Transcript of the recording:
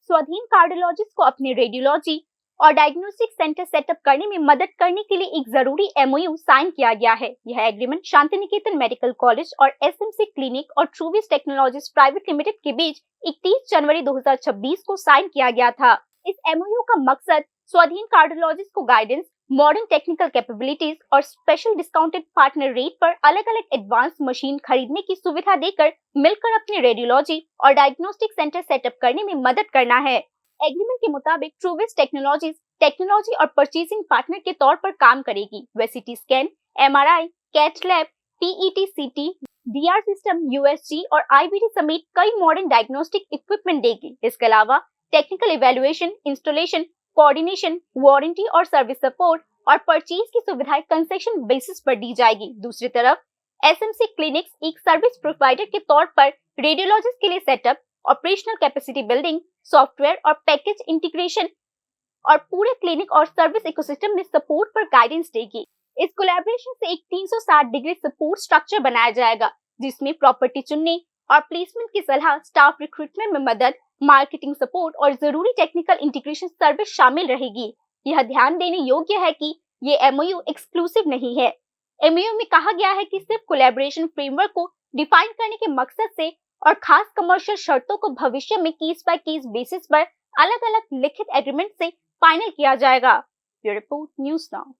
स्वाधीन कार्डियोलॉजिस्ट को अपने रेडियोलॉजी और डायग्नोस्टिक सेंटर सेटअप करने में मदद करने के लिए एक जरूरी एमओयू साइन किया गया है। यह agreement Shanti Niketan medical college और एसएमसी क्लिनिक और ट्रूविस टेक्नोलॉजीज प्राइवेट लिमिटेड के बीच 31 जनवरी 2026 को साइन किया गया था। इस एमओयू का मकसद स्वाधीन कार्डियोलॉजिस्ट को गाइडेंस, मॉडर्न टेक्निकल कैपेबिलिटीज और स्पेशल डिस्काउंटेड पार्टनर रेट पर अलग अलग एडवांस मशीन खरीदने की सुविधा देकर मिलकर अपने रेडियोलॉजी और डायग्नोस्टिक सेंटर सेटअप करने में मदद करना है। एग्रीमेंट के मुताबिक ट्रूविस टेक्नोलॉजीज टेक्नोलॉजी और परचेजिंग पार्टनर के तौर पर काम करेगी। वह CT scan, MRI, cath lab, PET CT, DR system, USG और आईबीडी समेत कई मॉडर्न डायग्नोस्टिक इक्विपमेंट देगी। इसके अलावा technical evaluation, installation, coordination, warranty और सर्विस सपोर्ट और परचेज की सुविधाएं कंसेशन बेसिस पर दी जाएगी। दूसरी तरफ एसएमसी क्लिनिक्स एक सर्विस प्रोवाइडर के तौर पर रेडियोलॉजिस्ट के लिए setup, operational capacity building, software और पैकेज इंटीग्रेशन और पूरे क्लिनिक और सर्विस इकोसिस्टम में सपोर्ट पर गाइडेंस देगी। इस कोलैबोरेशन से एक 360 डिग्री सपोर्ट स्ट्रक्चर बनाया जाएगा, जिसमें प्रॉपर्टी चुनने और प्लेसमेंट की सलाह, स्टाफ रिक्रूटमेंट में मदद, मार्केटिंग सपोर्ट और जरूरी टेक्निकल इंटीग्रेशन सर्विस शामिल रहेगी। यह ध्यान देने योग्य है कि ये एमओयू एक्सक्लूसिव नहीं है। एमओयू में कहा गया है कि सिर्फ कोलैबोरेशन फ्रेमवर्क को डिफाइन करने के मकसद से और खास कमर्शियल शर्तों को भविष्य में केस बाय केस बेसिस पर अलग अलग लिखित एग्रीमेंट से फाइनल किया जाएगा। Report news now.